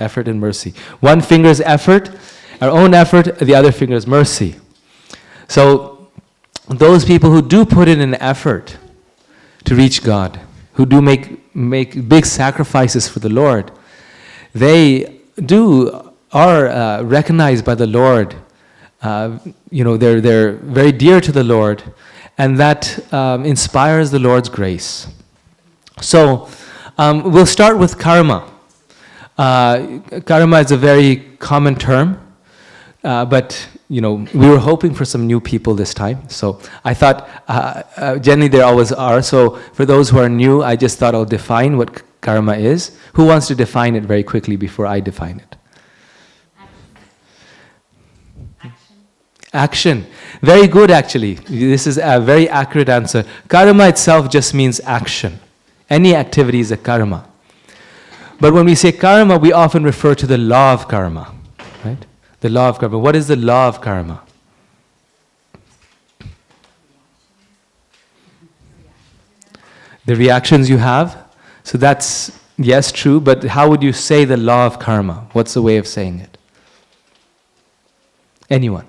Effort and mercy. One finger is effort, our own effort, the other finger is mercy. So those people who do put in an effort to reach God, who do make big sacrifices for the Lord, they are recognized by the Lord. They're very dear to the Lord, and that inspires the Lord's grace. So we'll start with karma. Karma is a very common term, but we were hoping for some new people this time. So I thought, generally there always are. So for those who are new, I just thought I'll define what karma is. Who wants to define it very quickly before I define it? Action. Very good, actually. This is a very accurate answer. Karma itself just means action. Any activity is a karma. But when we say karma, we often refer to the law of karma, right? The law of karma. What is the law of karma? The reactions you have. So that's, yes, true, but how would you say the law of karma? What's the way of saying it? Anyone?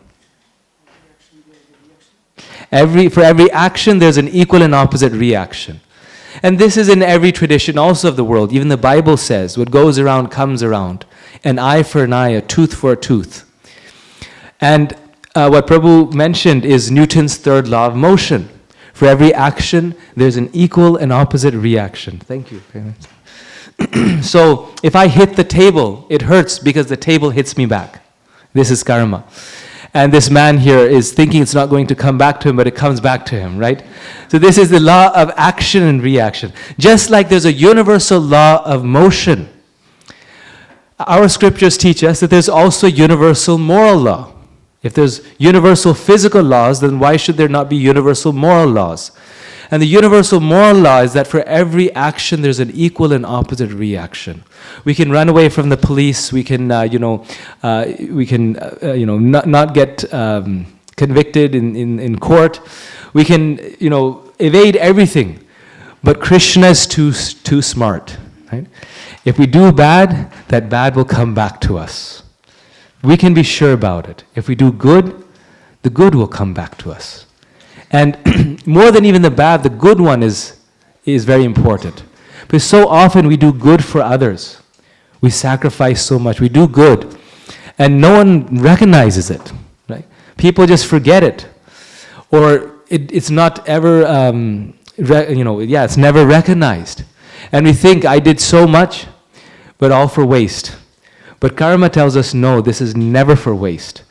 For every action, there's an equal and opposite reaction. And this is in every tradition also of the world. Even the Bible says, what goes around comes around. An eye for an eye, a tooth for a tooth. And what Prabhu mentioned is Newton's third law of motion. For every action, there's an equal and opposite reaction. Thank you. So if I hit the table, it hurts because the table hits me back. This is karma. And this man here is thinking it's not going to come back to him, but it comes back to him, right? So this is the law of action and reaction. Just like there's a universal law of motion, our scriptures teach us that there's also universal moral law. If there's universal physical laws, then why should there not be universal moral laws? And the universal moral law is that for every action, there's an equal and opposite reaction. We can run away from the police. We can, not get convicted in court. We can, evade everything. But Krishna is too smart, right? If we do bad, that bad will come back to us. We can be sure about it. If we do good, the good will come back to us. And more than even the bad, the good one is very important. Because so often we do good for others. We sacrifice so much. We do good. And no one recognizes it. Right? People just forget it. Or it's not ever, it's never recognized. And we think, I did so much, but all for waste. But karma tells us, no, this is never for waste.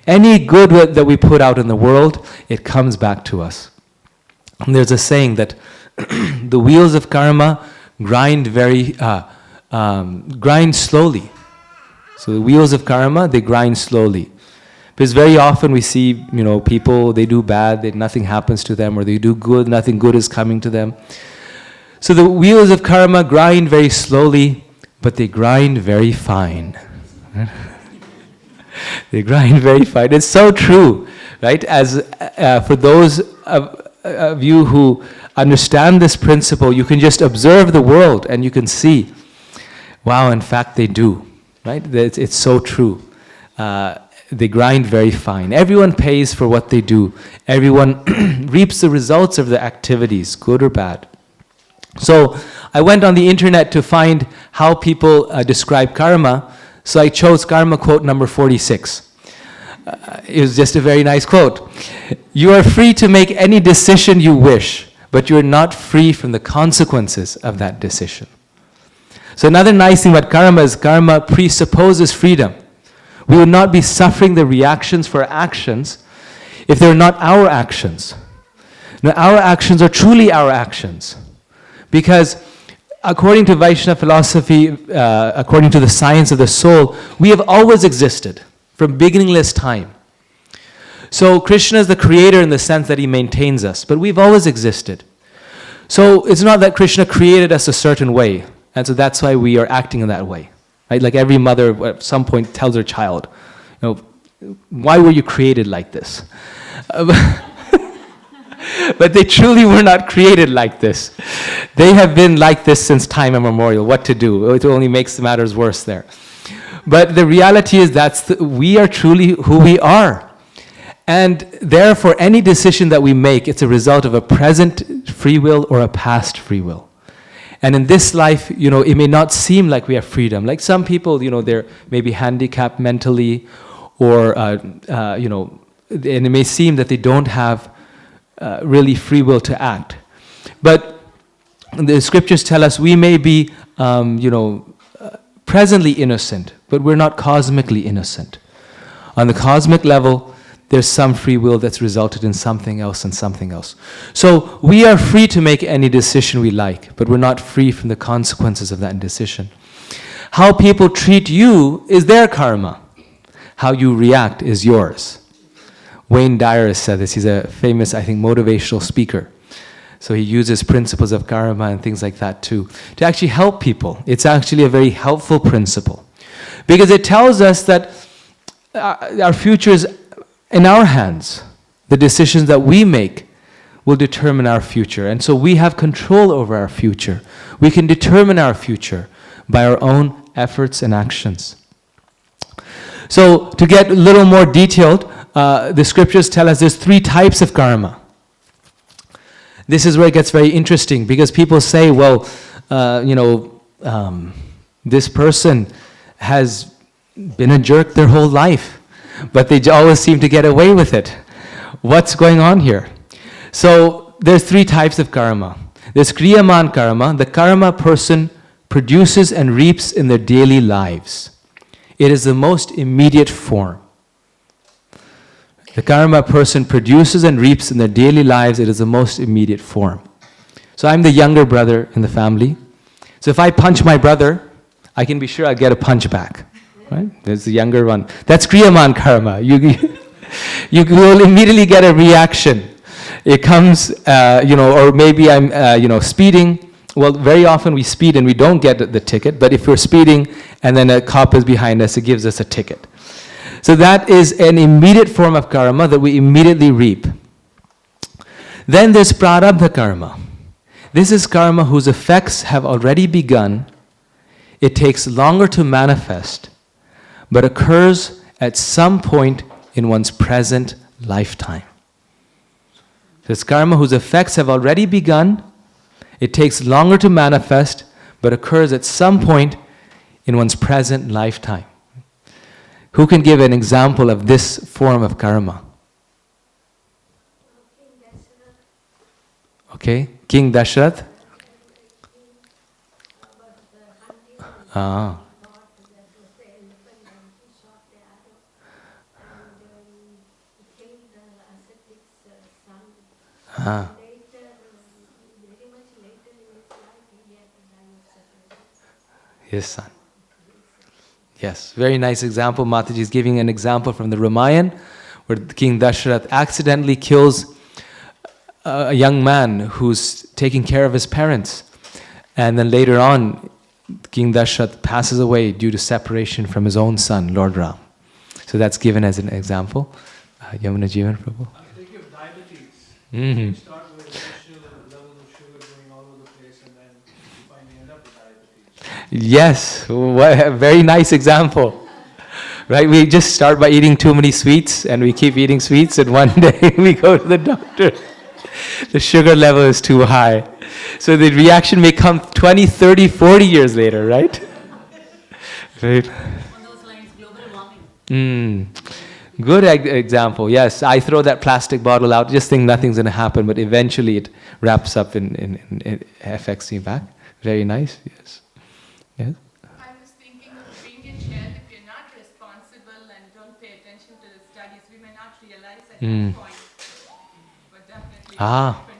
Any good that we put out in the world, it comes back to us. And there's a saying that the wheels of karma grind slowly. So the wheels of karma, they grind slowly. Because very often we see, people, they do bad, nothing happens to them, or they do good, nothing good is coming to them. So the wheels of karma grind very slowly, but they grind very fine. They grind very fine. It's so true, right? As for those of you who understand this principle, you can just observe the world and you can see, wow, in fact they do, right? It's so true. They grind very fine. Everyone pays for what they do. Everyone reaps the results of the activities, good or bad. So I went on the internet to find how people describe karma. So I chose karma quote number 46. It was just a very nice quote. You are free to make any decision you wish, but you are not free from the consequences of that decision. So another nice thing about karma is karma presupposes freedom. We would not be suffering the reactions for actions if they're not our actions. Now, our actions are truly our actions. Because according to Vaishnava philosophy, according to the science of the soul, we have always existed from beginningless time. So Krishna is the creator in the sense that he maintains us, but we've always existed. So it's not that Krishna created us a certain way, and so that's why we are acting in that way. Right? Like every mother at some point tells her child, why were you created like this? But they truly were not created like this. They have been like this since time immemorial. What to do? It only makes the matters worse there. But the reality is we are truly who we are. And therefore, any decision that we make, it's a result of a present free will or a past free will. And in this life, it may not seem like we have freedom. Like some people, they're maybe handicapped mentally, or, and it may seem that they don't have really free will to act. But the scriptures tell us we may be, presently innocent, but we're not cosmically innocent. On the cosmic level, there's some free will that's resulted in something else and something else. So we are free to make any decision we like, but we're not free from the consequences of that decision. How people treat you is their karma. How you react is yours. Wayne Dyer has said this. He's a famous, I think, motivational speaker. So he uses principles of karma and things like that to actually help people. It's actually a very helpful principle, because it tells us that our future is in our hands. The decisions that we make will determine our future. And so we have control over our future. We can determine our future by our own efforts and actions. So to get a little more detailed, the scriptures tell us there's 3 types of karma. This is where it gets very interesting, because people say, well, this person has been a jerk their whole life, but they always seem to get away with it. What's going on here? So there's 3 types of karma. There's kriyaman karma, the karma a person produces and reaps in their daily lives. It is the most immediate form. The karma a person produces and reaps in their daily lives, it is the most immediate form. So I'm the younger brother in the family. So if I punch my brother, I can be sure I'll get a punch back. Right? There's the younger one. That's kriyaman karma. You will immediately get a reaction. It comes, or maybe I'm, speeding. Well, very often we speed and we don't get the ticket, but if we're speeding and then a cop is behind us, it gives us a ticket. So that is an immediate form of karma that we immediately reap. Then there's prarabdha karma. This is karma whose effects have already begun. It takes longer to manifest, but occurs at some point in one's present lifetime. There's karma whose effects have already begun. It takes longer to manifest, but occurs at some point in one's present lifetime. Who can give an example of this form of karma? Okay, King Dashrath. Ah. Ah. His son. Yes, very nice example. Mataji is giving an example from the Ramayana, where King Dashrath accidentally kills a young man who's taking care of his parents. And then later on, King Dashrath passes away due to separation from his own son, Lord Ram. So that's given as an example. Yamuna Jivan Prabhu. I'm thinking of diabetes. Mm-hmm. You start with initial levels of sugar going all over the place, and then you finally end up with diabetes. Yes, a very nice example. Right, we just start by eating too many sweets, and we keep eating sweets, and one day we go to the doctor. The sugar level is too high. So the reaction may come 20, 30, 40 years later, right? Right. On those lines, global warming. Good example, yes. I throw that plastic bottle out, just think nothing's going to happen, but eventually it wraps up and it affects me back. Very nice, yes. Yes? I was thinking of being a child, if you're not responsible and don't pay attention to the studies, we may not realize at that point. But definitely, Ah. 20s,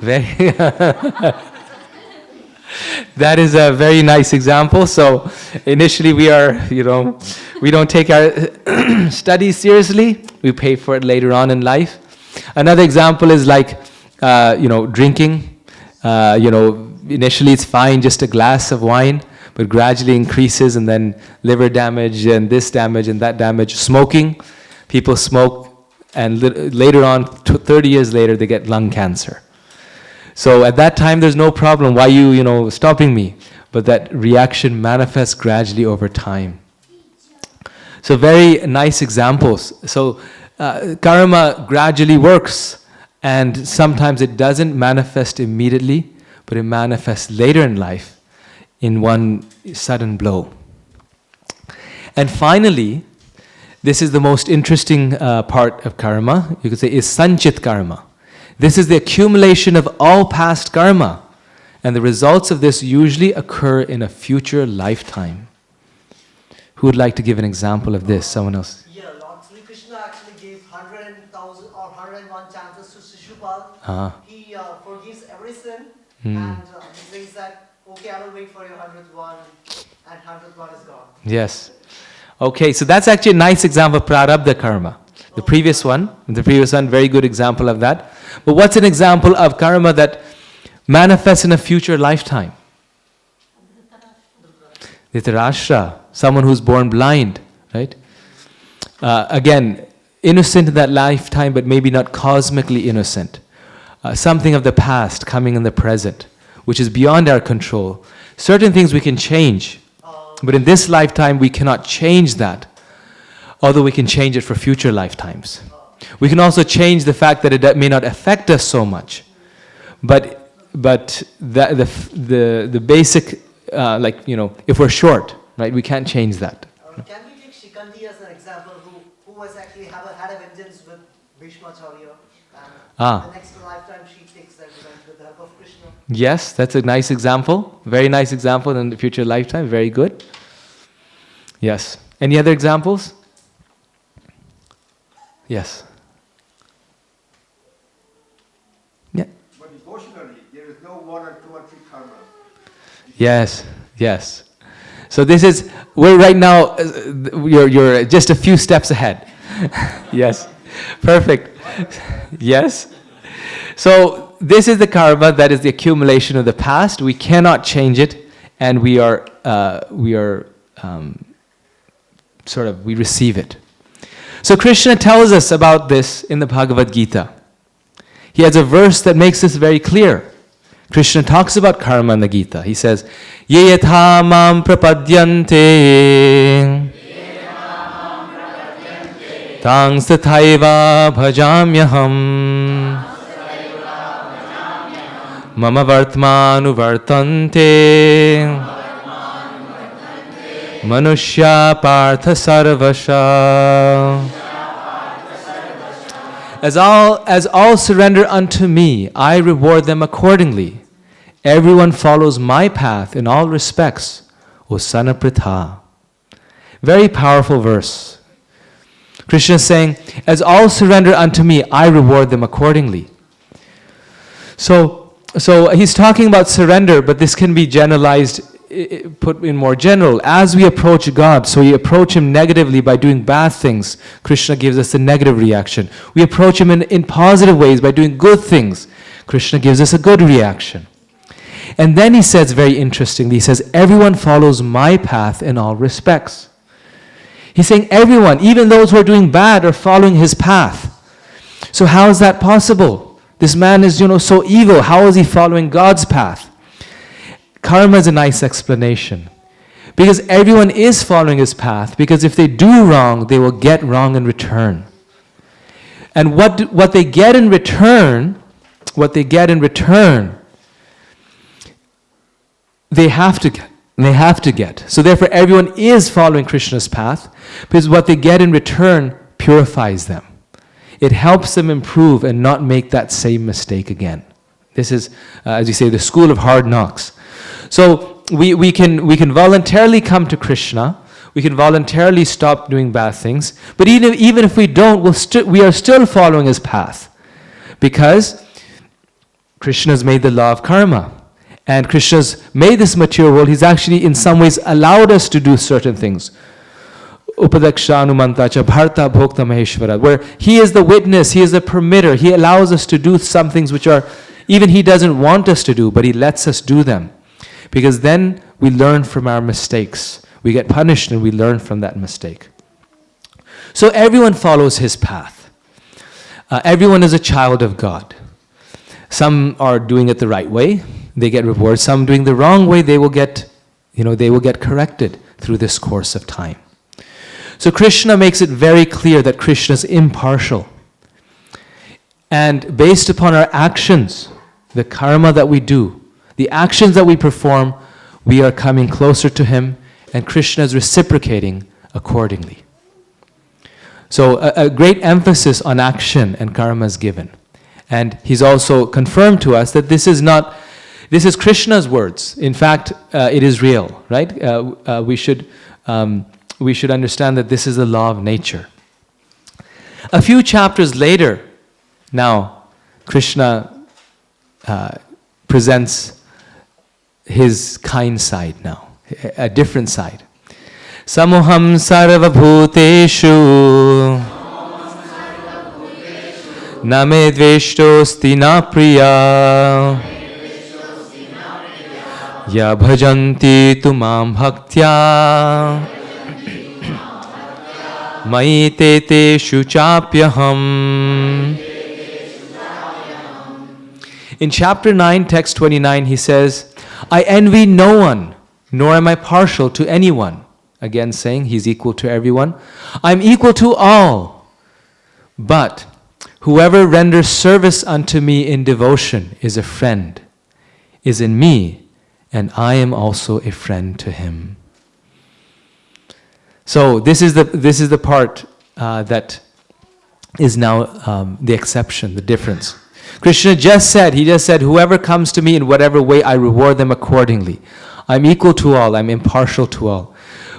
30s. Very that is a very nice example. So initially we are, we don't take our studies seriously. We pay for it later on in life. Another example is like, drinking. Initially it's fine, just a glass of wine, but gradually increases, and then liver damage and this damage and that damage. Smoking, people smoke, and later on, 30 years later, they get lung cancer. So at that time, there's no problem. Why you stopping me? but that reaction manifests gradually over time. So very nice examples. So karma gradually works, and sometimes it doesn't manifest immediately, but it manifests later in life in one sudden blow. And finally, this is the most interesting part of karma, you could say, is sanchit karma. This is the accumulation of all past karma, and the results of this usually occur in a future lifetime. Who would like to give an example of this? Someone else? Yeah, Lord Sri Krishna actually gave 100,000 or 101 chances to Shishupal. He forgives every sin, and he says that, okay, I will wait for your 100th one, and 100th one is gone. Yes. Okay, so that's actually a nice example of prarabdha karma. The previous one, very good example of that. But what's an example of karma that manifests in a future lifetime? Dhritarashtra, someone who's born blind, right? Again, innocent in that lifetime, but maybe not cosmically innocent. Something of the past coming in the present, which is beyond our control. Certain things we can change, but in this lifetime we cannot change that, although we can change it for future lifetimes. We can also change the fact that it may not affect us so much, but the basic, if we're short, right, we can't change that. Can we take Shikandi as an example, who was actually had a vengeance with Bhishmacharya, and the next lifetime she takes that revenge with the help of Krishna? Yes, that's a nice example. Very nice example in the future lifetime. Very good. Yes. Any other examples? Yes. Yeah. But emotionally, there is no 1 or 2 or 3 karma. Yes. Yes. So this is, we're right now, you're just a few steps ahead. Yes. Perfect. Yes. So this is the karma that is the accumulation of the past. We cannot change it, and we receive it. So Krishna tells us about this in the Bhagavad Gita. He has a verse that makes this very clear. Krishna talks about karma in the Gita. He says, Ye yatha mam prapadyante tang stathaiva bhajamyaham mama vartmanu vartante Manushya partha sarvasha. As all surrender unto me, I reward them accordingly. Everyone follows my path in all respects, O son of Pritha. Very powerful verse. Krishna is saying, as all surrender unto me, I reward them accordingly. So he's talking about surrender, but this can be generalized, put in more general. As we approach God, so we approach Him negatively by doing bad things, Krishna gives us a negative reaction. We approach Him in positive ways by doing good things, Krishna gives us a good reaction. And then he says, very interestingly, he says, everyone follows my path in all respects. He's saying everyone, even those who are doing bad, are following His path. So how is that possible? This man is, so evil. How is he following God's path? Karma is a nice explanation. Because everyone is following his path, because if they do wrong, they will get wrong in return. And what they get in return, they have to get. They have to get. So therefore everyone is following Krishna's path, because what they get in return purifies them. It helps them improve and not make that same mistake again. This is, as you say, the school of hard knocks. So we can voluntarily come to Krishna. We can voluntarily stop doing bad things. But even if we don't, we are still following His path, because Krishna has made the law of karma. And Krishna's made this material world. He's actually in some ways allowed us to do certain things. Upadakshanumantacha bharta bhokta maheshvara, where He is the witness, He is the permitter. He allows us to do some things which are, even He doesn't want us to do, but He lets us do them. Because then we learn from our mistakes. We get punished and we learn from that mistake. So everyone follows His path. Everyone is a child of God. Some are doing it the right way, they get rewards. Some doing the wrong way, they will get They will get corrected through this course of time. So Krishna makes it very clear that Krishna is impartial. And based upon our actions, the karma that we do, the actions that we perform, we are coming closer to Him, and Krishna is reciprocating accordingly. So a great emphasis on action and karma is given. And He's also confirmed to us that this is Krishna's words. In fact, it is real, right? We should understand that this is the law of nature. A few chapters later, now, Krishna presents His kind side now, a different side. Samoham sarva bhuteshu na me dveshtosti na priya ya bhajanti tumam bhaktya mai te teshu chapyaham. In chapter 9, text 29, he says, I envy no one, nor am I partial to anyone. Again saying he's equal to everyone. I'm equal to all. But whoever renders service unto me in devotion is a friend, is in me, and I am also a friend to him. So this is the part that is now the exception, the difference. Krishna just said, whoever comes to me in whatever way, I reward them accordingly. I'm equal to all, I'm impartial to all.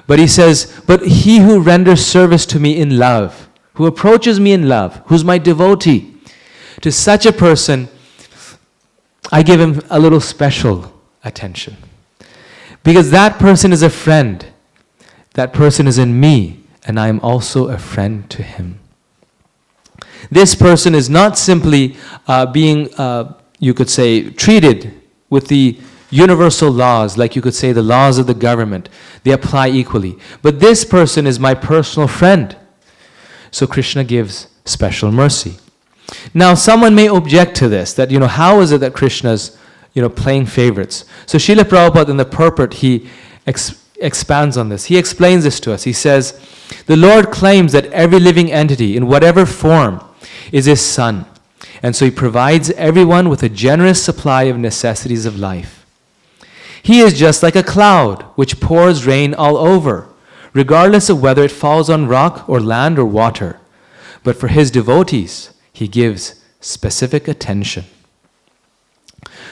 But he says, but he who renders service to me in love, who approaches me in love, who's my devotee, to such a person, I give him a little special attention. Because that person is a friend. That person is in me, and I am also a friend to him. This person is not simply being, you could say, treated with the universal laws, like you could say the laws of the government. They apply equally. But this person is my personal friend. So Krishna gives special mercy. Now someone may object to this, that, how is it that Krishna's, playing favorites? So Srila Prabhupada in the purport, he expands on this. He explains this to us. He says, the Lord claims that every living entity, in whatever form, is His son. And so He provides everyone with a generous supply of necessities of life. He is just like a cloud which pours rain all over, regardless of whether it falls on rock or land or water. But for His devotees, He gives specific attention.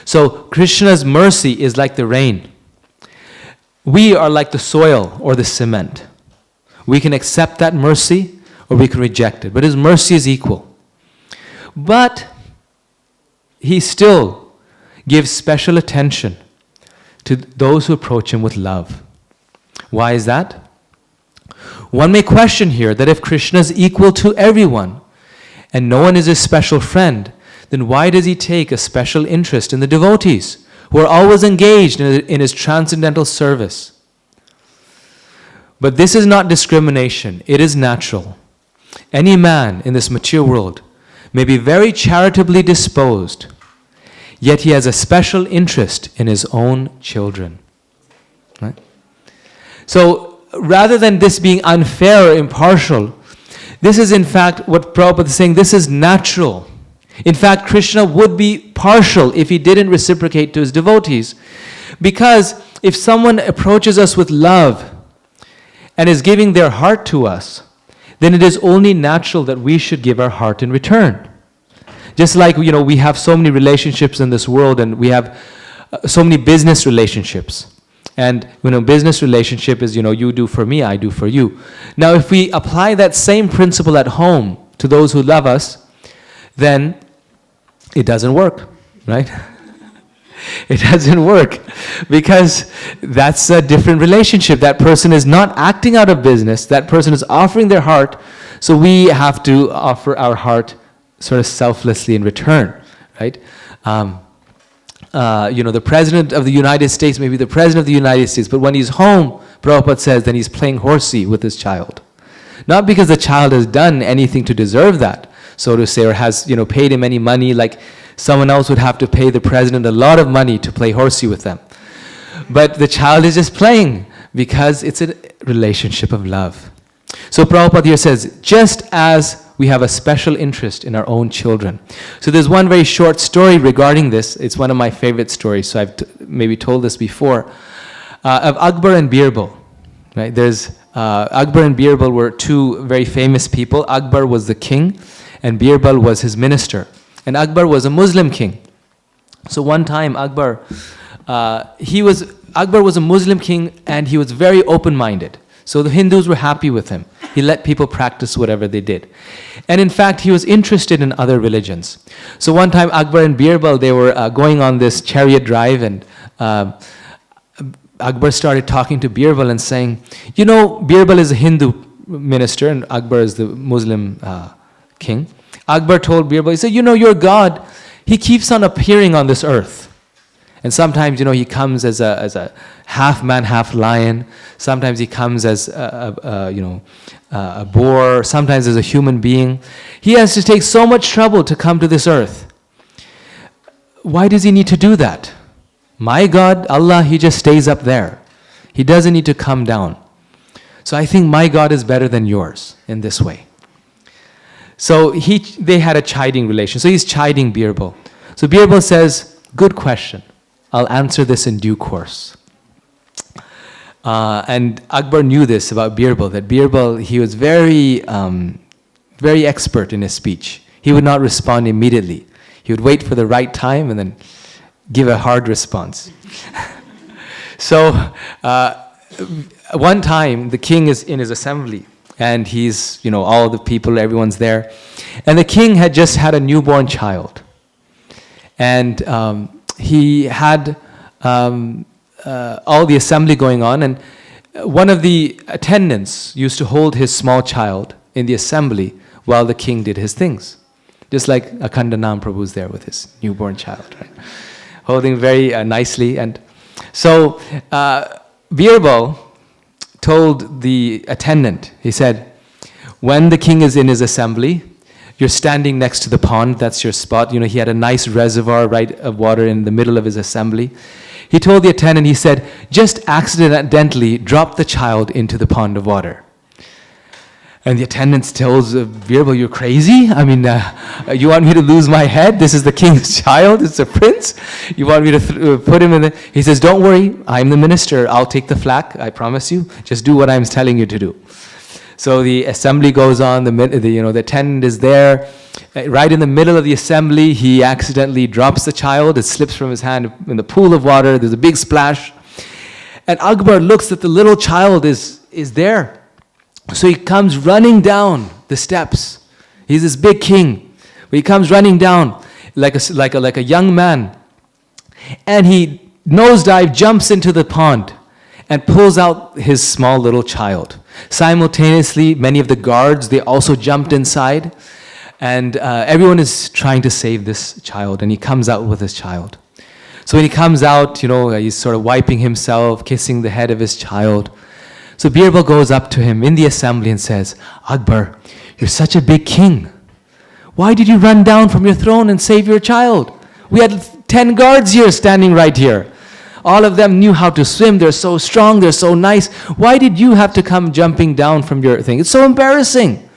So Krishna's mercy is like the rain. We are like the soil or the cement. We can accept that mercy or we can reject it. But His mercy is equal. But He still gives special attention to those who approach Him with love. Why is that? One may question here that if Krishna is equal to everyone and no one is His special friend, then why does He take a special interest in the devotees who are always engaged in His transcendental service? But this is not discrimination, it is natural. Any man in this mature world may be very charitably disposed, yet he has a special interest in his own children. Right? So rather than this being unfair or impartial, this is in fact what Prabhupada is saying, this is natural. In fact, Krishna would be partial if He didn't reciprocate to His devotees. Because if someone approaches us with love and is giving their heart to us, then it is only natural that we should give our heart in return. Just like, we have so many relationships in this world, and we have so many business relationships. And, business relationship is, you do for me, I do for you. Now, if we apply that same principle at home to those who love us, then it doesn't work, right? It doesn't work because that's a different relationship. That person is not acting out of business. That person is offering their heart. So we have to offer our heart sort of selflessly in return, right? The President of the United States may be the President of the United States, but when he's home, Prabhupada says, then he's playing horsey with his child. Not because the child has done anything to deserve that, so to say, or has, paid him any money, like someone else would have to pay the president a lot of money to play horsey with them. But the child is just playing because it's a relationship of love. So Prabhupada here says, just as we have a special interest in our own children. So there's one very short story regarding this. It's one of my favorite stories, so I've maybe told this before, of Akbar and Birbal. Right? There's Akbar and Birbal were two very famous people. Akbar was the king, and Birbal was his minister. And Akbar was a Muslim king. So one time Akbar was a Muslim king, and he was very open-minded. So the Hindus were happy with him. He let people practice whatever they did. And in fact, he was interested in other religions. So one time Akbar and Birbal, they were going on this chariot drive, and Akbar started talking to Birbal and saying, you know, Birbal is a Hindu minister and Akbar is the Muslim king. Akbar told Birbal, he said, you know, your God, he keeps on appearing on this earth. And sometimes, you know, he comes as a half man, half lion. Sometimes he comes as a boar. Sometimes as a human being. He has to take so much trouble to come to this earth. Why does he need to do that? My God, Allah, he just stays up there. He doesn't need to come down. So I think my God is better than yours in this way. So they had a chiding relation. So he's chiding Birbal. So Birbal says, good question. I'll answer this in due course. And Akbar knew this about Birbal, that Birbal, he was very, very expert in his speech. He would not respond immediately. He would wait for the right time and then give a hard response. So one time the king is in his assembly, and he's, you know, all the people, everyone's there. And the king had just had a newborn child. And he had all the assembly going on, and one of the attendants used to hold his small child in the assembly while the king did his things. Just like Akhandanam Prabhu's there with his newborn child, right? Holding very nicely. And so Birbal told the attendant, he said, when the king is in his assembly, you're standing next to the pond, that's your spot. You know, he had a nice reservoir, right, of water in the middle of his assembly. He told the attendant, he said, just accidentally drop the child into the pond of water. And the attendant tells Birbal, you're crazy? I mean, you want me to lose my head? This is the king's child, it's a prince. You want me to put him in the... He says, don't worry, I'm the minister, I'll take the flak, I promise you. Just do what I'm telling you to do. So the assembly goes on, the attendant is there. Right in the middle of the assembly, he accidentally drops the child. It slips from his hand in the pool of water. There's a big splash. And Akbar looks that the little child is there. So he comes running down the steps. He's this big king. But he comes running down like a young man. And he nosedive jumps into the pond and pulls out his small little child. Simultaneously, many of the guards, they also jumped inside, and everyone is trying to save this child, and he comes out with his child. So when he comes out, you know, he's sort of wiping himself, kissing the head of his child. So Birbal goes up to him in the assembly and says, Akbar, you're such a big king. Why did you run down from your throne and save your child? We had 10 guards here standing right here. All of them knew how to swim. They're so strong. They're so nice. Why did you have to come jumping down from your thing? It's so embarrassing.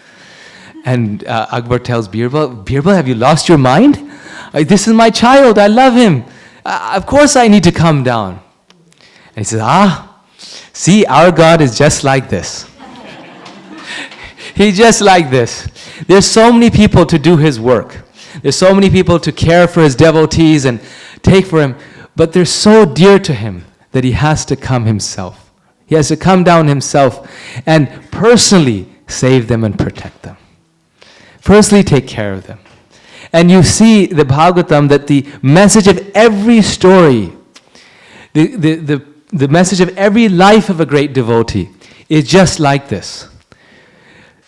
And Akbar tells Birbal, Birbal, have you lost your mind? This is my child. I love him. Of course I need to come down. And he says, see, our God is just like this. He's just like this. There's so many people to do his work. There's so many people to care for his devotees and take for him. But they're so dear to him that he has to come himself. He has to come down himself and personally save them and protect them. Personally take care of them. And you see the Bhagavatam that the message of every story, the message of every life of a great devotee is just like this.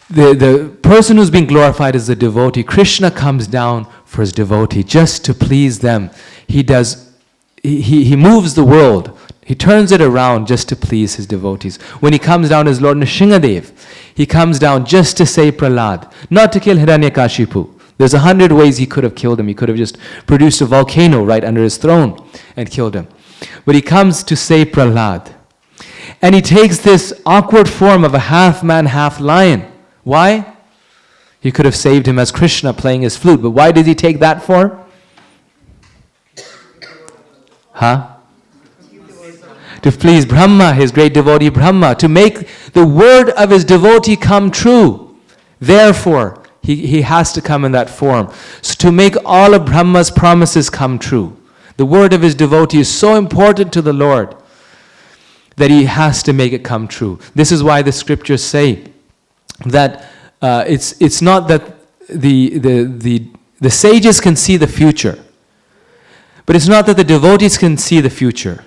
The person who's being glorified is the devotee. Krishna comes down for his devotee just to please them. He moves the world. He turns it around just to please his devotees. When he comes down as Lord Nrsingadev, he comes down just to save Prahlad, not to kill Hiranyakashipu. There's 100 ways he could have killed him. He could have just produced a volcano right under his throne and killed him. but he comes to save Prahlad. And he takes this awkward form of a half man, half lion. Why? He could have saved him as Krishna playing his flute, but why did he take that form? To please Brahma, his great devotee Brahma, to make the word of his devotee come true. Therefore, he has to come in that form. So to make all of Brahma's promises come true. The word of his devotee is so important to the Lord that he has to make it come true. This is why the scriptures say that it's not that the sages can see the future, but it's not that the devotees can see the future,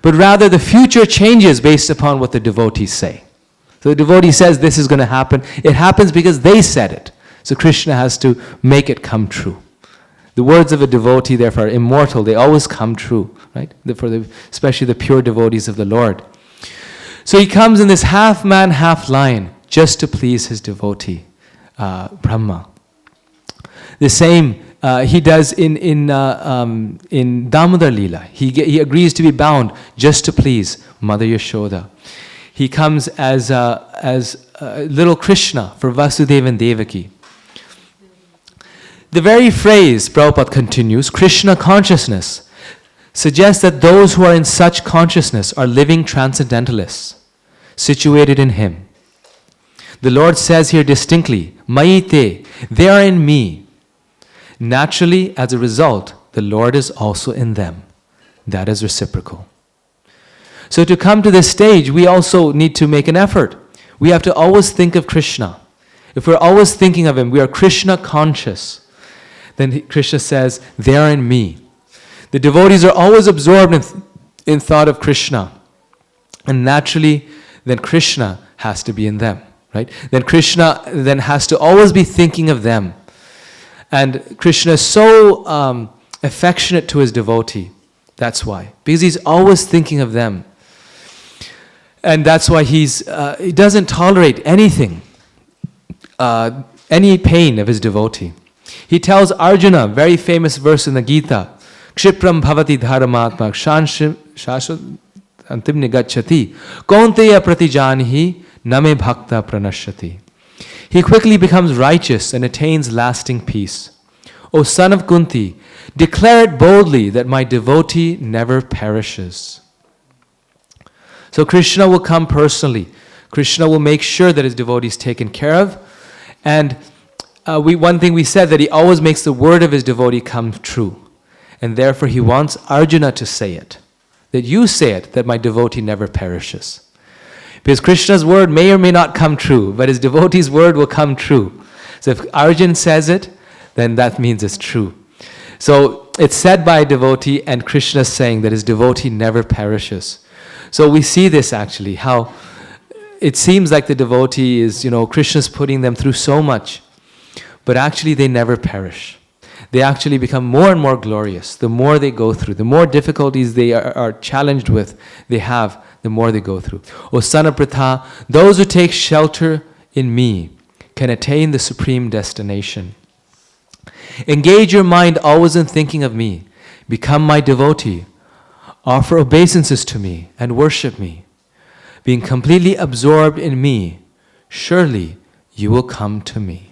but rather the future changes based upon what the devotees say. So the devotee says this is going to happen. It happens because they said it. So Krishna has to make it come true. The words of a devotee, therefore, are immortal. They always come true, right? Especially the pure devotees of the Lord. So he comes in this half man, half lion, just to please his devotee, Brahma. The same he does in Damodar Leela. He agrees to be bound just to please Mother Yashoda. He comes as little Krishna for Vasudeva and Devaki. The very phrase, Prabhupada continues, Krishna consciousness, suggests that those who are in such consciousness are living transcendentalists, situated in Him. The Lord says here distinctly, Mayite, they are in me. Naturally, as a result, the Lord is also in them. That is reciprocal. So to come to this stage, we also need to make an effort. We have to always think of Krishna. If we're always thinking of Him, we are Krishna conscious. Then Krishna says, they are in me. The devotees are always absorbed in thought of Krishna. And naturally, then Krishna has to be in them, right? Then Krishna then has to always be thinking of them. And Krishna is so affectionate to his devotee. That's why. Because he's always thinking of them. And that's why he doesn't tolerate anything, any pain of his devotee. He tells Arjuna, very famous verse in the Gita, Kshipram bhavati dharamatmak shashvat antim nigacchati kaunteya pratijanihi name bhakta pranashyati. He quickly becomes righteous and attains lasting peace. O son of Kunti, declare it boldly that my devotee never perishes. So Krishna will come personally. Krishna will make sure that his devotee is taken care of. And one thing we said, that he always makes the word of his devotee come true. And therefore he wants Arjuna to say it. That you say it, that my devotee never perishes. Because Krishna's word may or may not come true, but his devotee's word will come true. So if Arjuna says it, then that means it's true. So it's said by a devotee, and Krishna is saying that his devotee never perishes. So we see this actually, how it seems like the devotee is, Krishna's putting them through so much, but actually they never perish. They actually become more and more glorious the more they go through. The more difficulties they are challenged with, they have, the more they go through. O son of Pritha, those who take shelter in me can attain the supreme destination. Engage your mind always in thinking of me. Become my devotee. Offer obeisances to me and worship me. Being completely absorbed in me, surely you will come to me.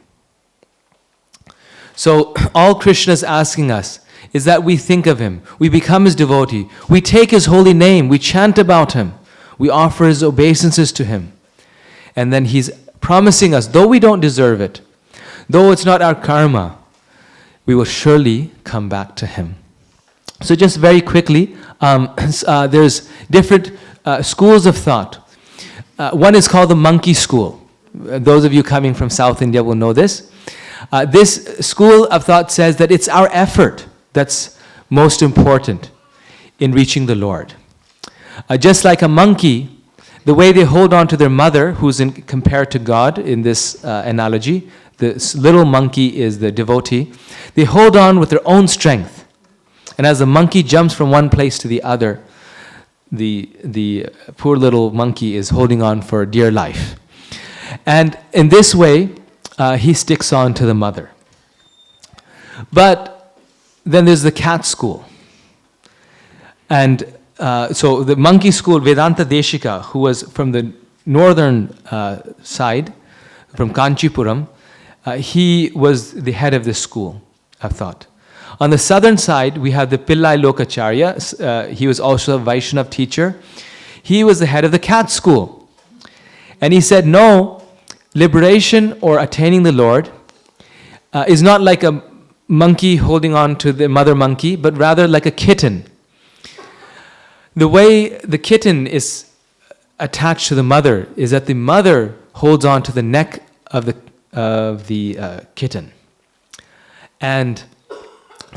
So all Krishna is asking us is that we think of Him. We become His devotee. We take His holy name. We chant about Him. We offer His obeisances to Him. And then He's promising us, though we don't deserve it, though it's not our karma, we will surely come back to Him. So just very quickly, there's different schools of thought. One is called the monkey school. Those of you coming from South India will know this. This school of thought says that it's our effort that's most important in reaching the Lord. Just like a monkey, the way they hold on to their mother, who's compared to God in this analogy, this little monkey is the devotee, they hold on with their own strength. And as the monkey jumps from one place to the other, the poor little monkey is holding on for dear life. And in this way, he sticks on to the mother. But then there's the cat school. And so the monkey school, Vedanta Deshika, who was from the northern side, from Kanchipuram, he was the head of this school of thought. On the southern side, we have the Pillai Lokacharya. He was also a Vaishnav teacher. He was the head of the cat school. And he said, no, liberation or attaining the Lord is not like a monkey holding on to the mother monkey, but rather like a kitten. The way the kitten is attached to the mother is that the mother holds on to the neck of the kitten. And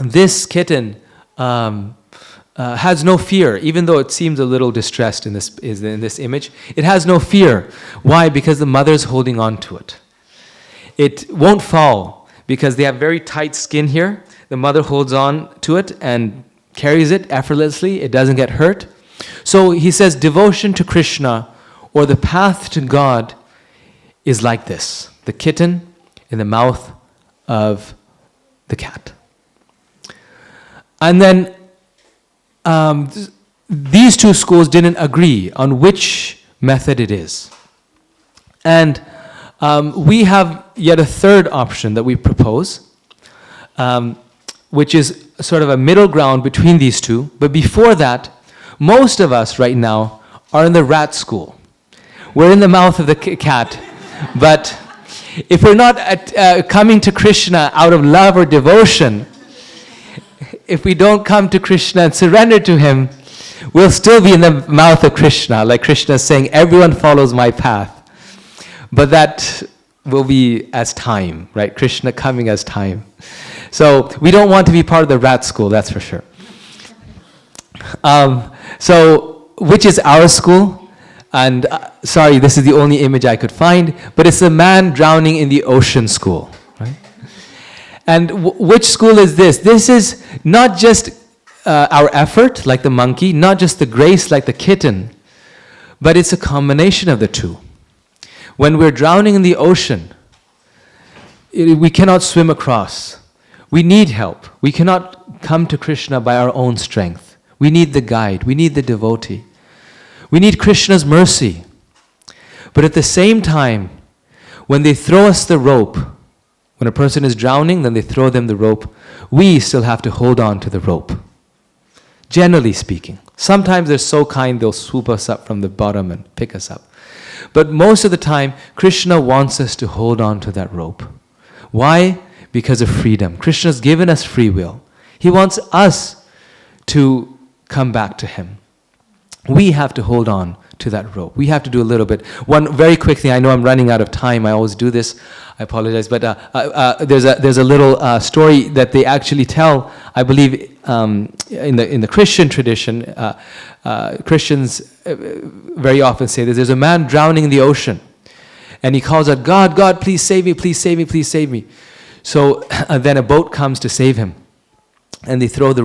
this kitten has no fear, even though it seems a little distressed in this image. It has no fear. Why? Because the mother's holding on to it. It won't fall because they have very tight skin here. The mother holds on to it and carries it effortlessly. It doesn't get hurt. So he says devotion to Krishna or the path to God is like this. The kitten in the mouth of the cat. And then these two schools didn't agree on which method it is. And we have yet a third option that we propose, which is sort of a middle ground between these two. But before that, most of us right now are in the rat school. We're in the mouth of the cat. But if we're not coming to Krishna out of love or devotion, if we don't come to Krishna and surrender to Him, we'll still be in the mouth of Krishna. Like Krishna is saying, everyone follows my path. But that will be as time, right? Krishna coming as time. So we don't want to be part of the rat school, that's for sure. So which is our school? And sorry, this is the only image I could find, but it's the man drowning in the ocean school. Right? And which school is this? This is not just our effort, like the monkey, not just the grace, like the kitten, but it's a combination of the two. When we're drowning in the ocean, we cannot swim across. We need help. We cannot come to Krishna by our own strength. We need the guide. We need the devotee. We need Krishna's mercy. But at the same time, when they throw us the rope, when a person is drowning, then they throw them the rope, we still have to hold on to the rope. Generally speaking. Sometimes they're so kind, they'll swoop us up from the bottom and pick us up. But most of the time, Krishna wants us to hold on to that rope. Why? Because of freedom. Krishna's given us free will. He wants us to come back to Him. We have to hold on to that rope. We have to do a little bit. One very quick thing, I know I'm running out of time, I always do this, I apologize, but there's a little story that they actually tell, I believe in the Christian tradition, Christians very often say this, there's a man drowning in the ocean, and he calls out, God, God, please save me, please save me, please save me. So then a boat comes to save him. And they throw the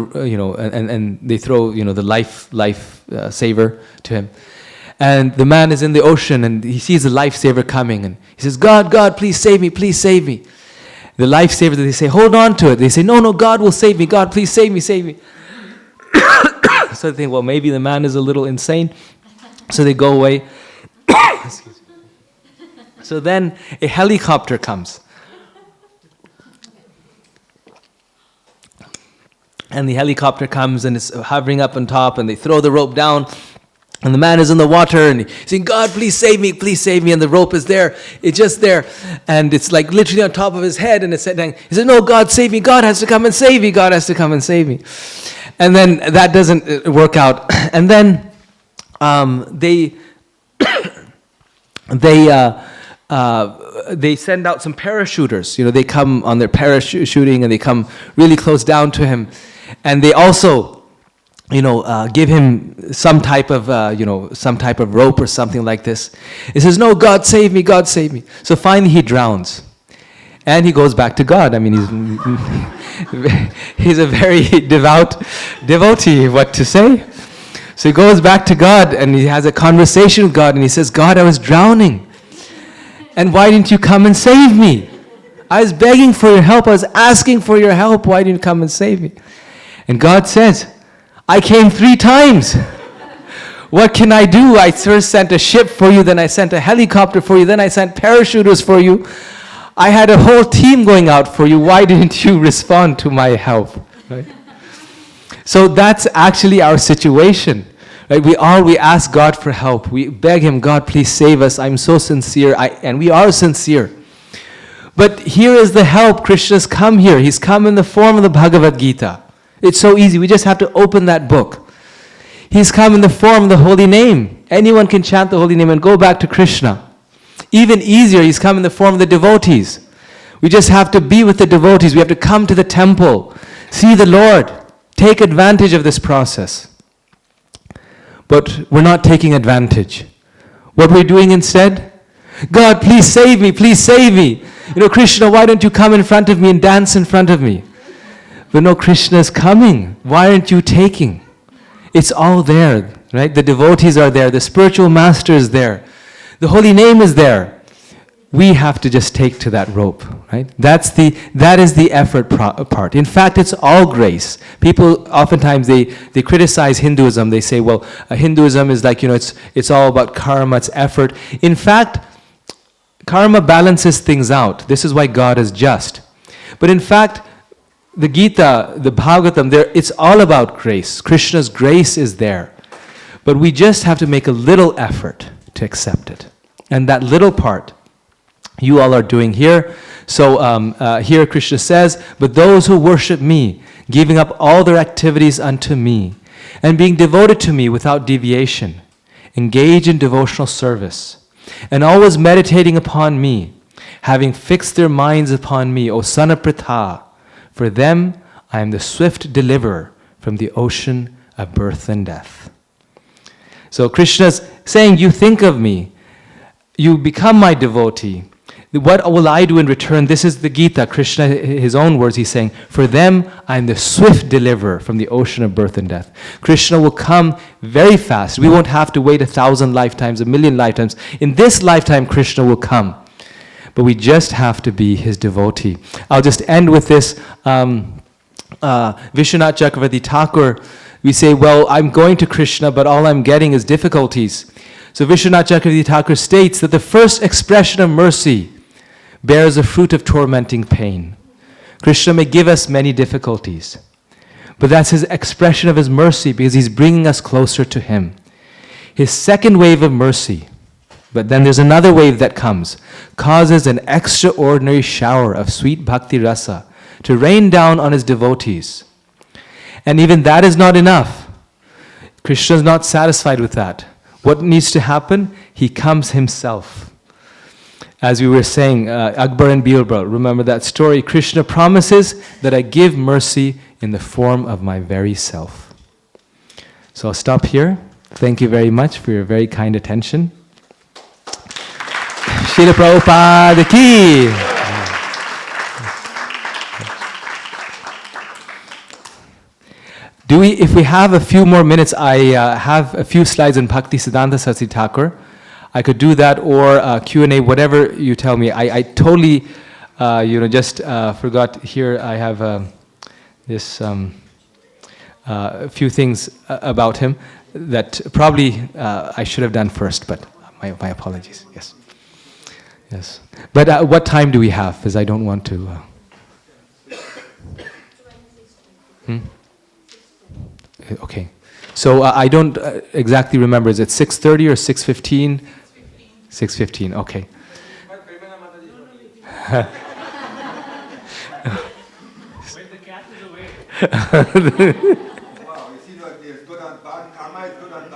life saver to him, and the man is in the ocean and he sees the lifesaver coming and he says, God, God, please save me, please save me. The lifesaver, they say, hold on to it. They say, no, God will save me. God, please save me, save me. So they think, well, maybe the man is a little insane. So they go away. So then a helicopter comes. And the helicopter comes and it's hovering up on top and they throw the rope down and the man is in the water and he's saying, God, please save me, and the rope is there, it's just there. And it's like literally on top of his head and it's set down. He said, no, God save me, God has to come and save me, God has to come and save me. And then that doesn't work out. And then they send out some parachuters. They come on their parachuting and they come really close down to him. And they also, give him some type of rope or something like this. He says, no, God save me, God save me. So finally he drowns. And he goes back to God. I mean, he's a very devout devotee, what to say. So he goes back to God and he has a conversation with God and he says, God, I was drowning. And why didn't you come and save me? I was begging for your help. I was asking for your help. Why didn't you come and save me? And God says, I came 3 times. What can I do? I first sent a ship for you, then I sent a helicopter for you, then I sent parachuters for you. I had a whole team going out for you. Why didn't you respond to my help? Right? So that's actually our situation. Right? We ask God for help. We beg Him, God, please save us. I'm so sincere, and we are sincere. But here is the help. Krishna's come here. He's come in the form of the Bhagavad Gita. It's so easy. We just have to open that book. He's come in the form of the holy name. Anyone can chant the holy name and go back to Krishna. Even easier, He's come in the form of the devotees. We just have to be with the devotees. We have to come to the temple, see the Lord, take advantage of this process. But we're not taking advantage. What we're doing instead? God, please save me, please save me. Krishna, why don't you come in front of me and dance in front of me? But no, Krishna is coming. Why aren't you taking? It's all there, right? The devotees are there. The spiritual master is there. The holy name is there. We have to just take to that rope, right? That is the effort part. In fact, it's all grace. People oftentimes they criticize Hinduism. They say, well, Hinduism is like, it's all about karma, it's effort. In fact, karma balances things out. This is why God is just. But in fact, the Gita, the Bhagavatam, it's all about grace. Krishna's grace is there. But we just have to make a little effort to accept it. And that little part, you all are doing here. So here Krishna says, but those who worship me, giving up all their activities unto me, and being devoted to me without deviation, engage in devotional service, and always meditating upon me, having fixed their minds upon me, O son of Pritha, for them I am the swift deliverer from the ocean of birth and death. So Krishna's saying, you think of me, you become my devotee. What will I do in return? This is the Gita. Krishna, his own words, he's saying, for them I am the swift deliverer from the ocean of birth and death. Krishna will come very fast. We won't have to wait 1,000 lifetimes, 1,000,000 lifetimes. In this lifetime, Krishna will come. But we just have to be his devotee. I'll just end with this. Vishwanath Chakravarti Thakur, we say, well, I'm going to Krishna, but all I'm getting is difficulties. So Vishwanath Chakravarti Thakur states that the first expression of mercy bears the fruit of tormenting pain. Krishna may give us many difficulties, but that's his expression of his mercy because he's bringing us closer to him. His second wave of mercy, but then there's another wave that comes, causes an extraordinary shower of sweet bhakti rasa to rain down on his devotees. And even that is not enough. Krishna is not satisfied with that. What needs to happen? He comes himself. As we were saying, Akbar and Birbal, remember that story? Krishna promises that I give mercy in the form of my very self. So I'll stop here. Thank you very much for your very kind attention. Srila Prabhupada ki. If we have a few more minutes, I have a few slides in Bhakti Siddhanta Saraswati Thakur. I could do that or Q&A, whatever you tell me. I totally, just forgot here. I have this few things about him that probably I should have done first, but my apologies. Yes. Yes. But what time do we have? Because I don't want to... Okay. So I don't exactly remember. Is it 6:30 or 6:15? 6:15. Okay. When the cat is away. Wow, you see that there's good and bad, karma is good and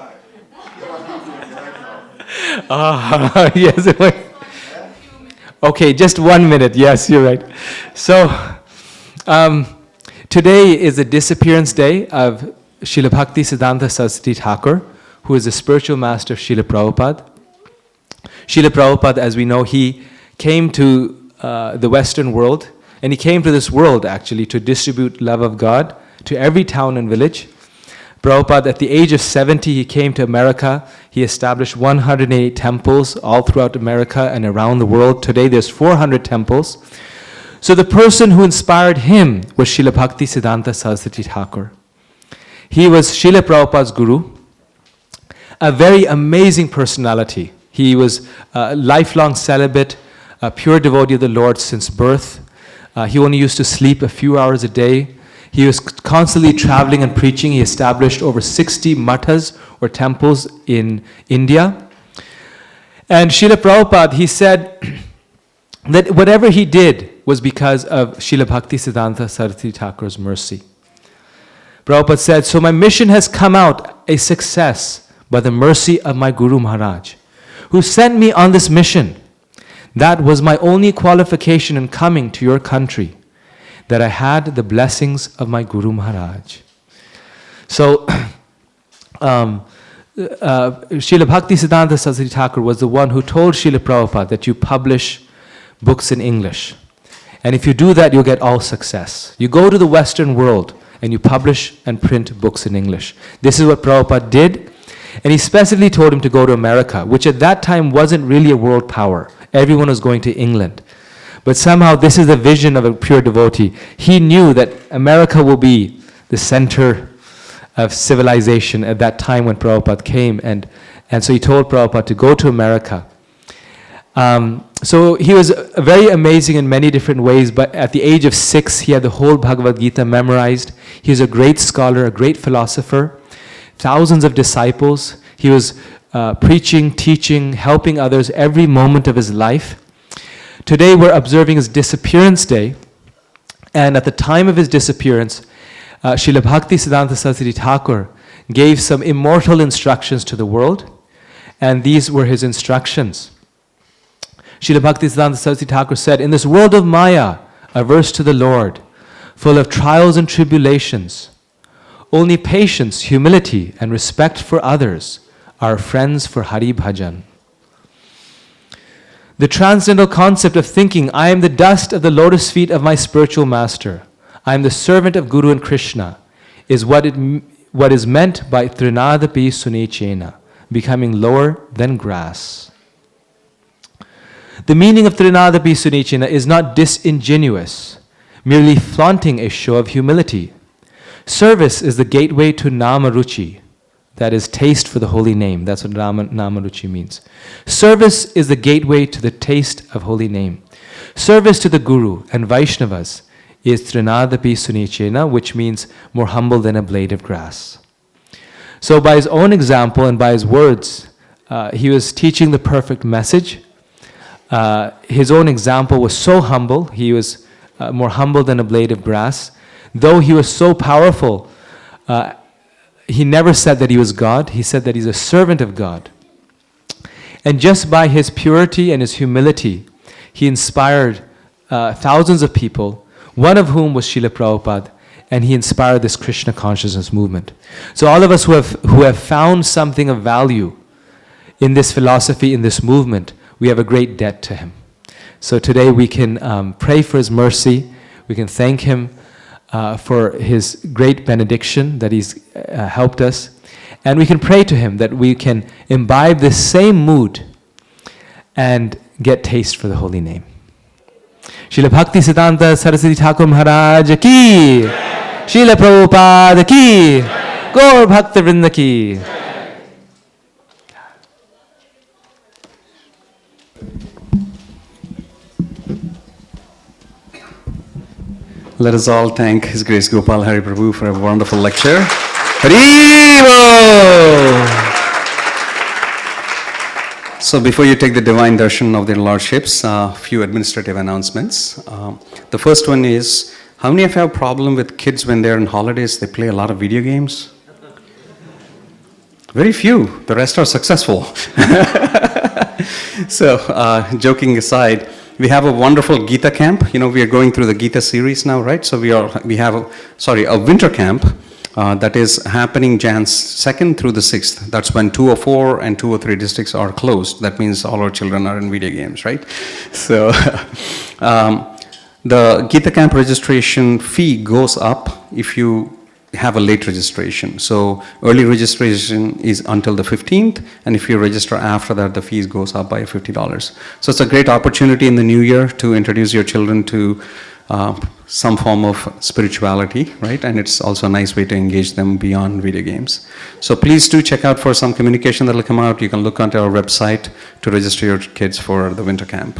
bad. Yes. Okay, just 1 minute. Yes, you're right. So, today is the disappearance day of Srila Bhakti Siddhanta Saraswati Thakur, who is the spiritual master of Srila Prabhupada. Srila Prabhupada, as we know, he came to the Western world, and he came to this world actually to distribute love of God to every town and village. Prabhupada, at the age of 70, he came to America. He established 108 temples all throughout America and around the world. Today there's 400 temples. So the person who inspired him was Srila Bhakti Siddhanta Saraswati Thakur. He was Srila Prabhupada's guru. a very amazing personality. He was a lifelong celibate, a pure devotee of the Lord since birth. He only used to sleep a few hours a day. He was constantly traveling and preaching. He established over 60 mattas or temples in India. And Srila Prabhupada, he said that whatever he did was because of Srila Bhaktisiddhanta Saraswati Thakur's mercy. Prabhupada said, so my mission has come out a success by the mercy of my Guru Maharaj, who sent me on this mission. That was my only qualification in coming to your country, that I had the blessings of my Guru Maharaj. So, Srila Bhaktisiddhanta Saraswati Thakur was the one who told Srila Prabhupada that you publish books in English. And if you do that, you'll get all success. You go to the Western world and you publish and print books in English. This is what Prabhupada did. And he specifically told him to go to America, which at that time wasn't really a world power. Everyone was going to England. But somehow this is the vision of a pure devotee. He knew that America will be the center of civilization at that time when Prabhupada came. And so he told Prabhupada to go to America. So he was very amazing in many different ways, but at the age of 6, he had the whole Bhagavad Gita memorized. He was a great scholar, a great philosopher, thousands of disciples. He was preaching, teaching, helping others every moment of his life. Today we're observing his disappearance day, and at the time of his disappearance, Srila Bhaktisiddhanta Saraswati Thakur gave some immortal instructions to the world, and these were his instructions. Srila Bhaktisiddhanta Saraswati Thakur said, in this world of Maya, averse to the Lord, full of trials and tribulations, only patience, humility, and respect for others are friends for Hari Bhajan. The transcendental concept of thinking, I am the dust of the lotus feet of my spiritual master, I am the servant of Guru and Krishna, is what is meant by Trinadapi Sunichena, becoming lower than grass. The meaning of Trinadapi Sunichena is not disingenuous, merely flaunting a show of humility. Service is the gateway to Namaruchi, that is taste for the holy name. That's what Namaruchi means. Service is the gateway to the taste of holy name. Service to the Guru and Vaishnavas is Trinadapi Sunichena, which means more humble than a blade of grass. So by his own example and by his words, he was teaching the perfect message. His own example was so humble, he was more humble than a blade of grass. Though he was so powerful, he never said that he was God, he said that he's a servant of God. And just by his purity and his humility, he inspired thousands of people, one of whom was Srila Prabhupada, and he inspired this Krishna consciousness movement. So all of us who have found something of value in this philosophy, in this movement, we have a great debt to him. So today we can pray for his mercy, we can thank him for his great benediction that he's helped us, and we can pray to him that we can imbibe this same mood and get taste for the holy name. Srila Bhaktisiddhanta Saraswati Thakur Maharaj ki, Srila Prabhupada ki, Gaur Bhakta Vrinda ki. Let us all thank His Grace Gopal Hari Prabhu for a wonderful lecture. Hari Bol! So before you take the divine darshan of their lordships, a few administrative announcements. The first one is, how many of you have a problem with kids when they're on holidays, they play a lot of video games? Very few. The rest are successful. So, joking aside, we have a wonderful Gita camp. You know, we are going through the Gita series now, right? So we have a winter camp that is happening Jan 2nd through the 6th. That's when 204 and 203 districts are closed. That means all our children are in video games, right? So the Gita camp registration fee goes up if you have a late registration. So early registration is until the 15th, and if you register after that, the fees goes up by $50. So it's a great opportunity in the new year to introduce your children to some form of spirituality, right? And it's also a nice way to engage them beyond video games. So please do check out for some communication that will come out. You can look onto our website to register your kids for the winter camp.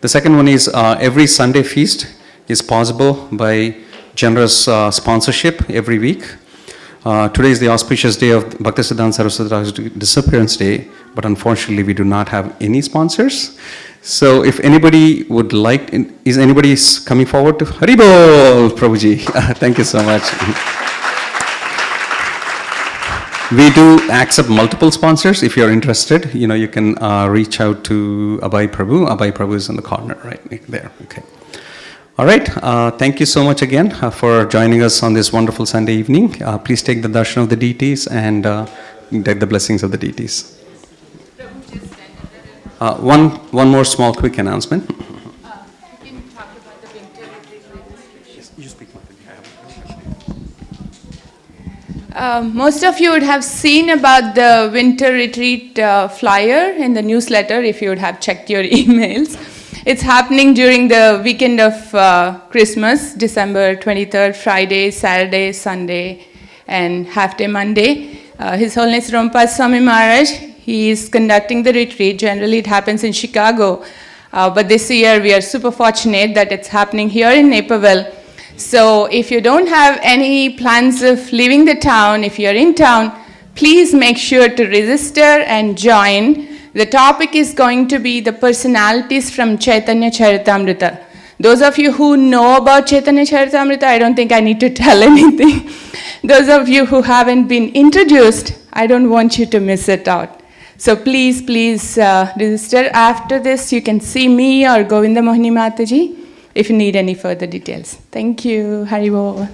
The second one is every Sunday feast is possible by generous sponsorship every week. Today is the auspicious day of Bhaktisiddhanta Saraswati Thakur's disappearance day, but unfortunately we do not have any sponsors. So if anybody would like, is anybody coming forward to Haribol, Prabhuji? Thank you so much. We do accept multiple sponsors. If you're interested, you can reach out to Abhay Prabhu. Abhay Prabhu is in the corner right there. Okay. All right. Thank you so much again for joining us on this wonderful Sunday evening. Please take the darshan of the deities and get the blessings of the deities. One more small quick announcement. You can talk about the winter retreat registration. You speak. Most of you would have seen about the winter retreat flyer in the newsletter if you would have checked your emails. It's happening during the weekend of Christmas, December 23rd, Friday, Saturday, Sunday, and half-day Monday. His Holiness Rompa Swami Maharaj, he is conducting the retreat. Generally, it happens in Chicago. But this year, we are super fortunate that it's happening here in Naperville. So if you don't have any plans of leaving the town, if you're in town, please make sure to register and join. The topic is going to be the personalities from Chaitanya Charitamrita. Those of you who know about Chaitanya Charitamrita, I don't think I need to tell anything. Those of you who haven't been introduced, I don't want you to miss it out. So please register. After this, you can see me or Govinda Mohini Mataji if you need any further details. Thank you. Haribol.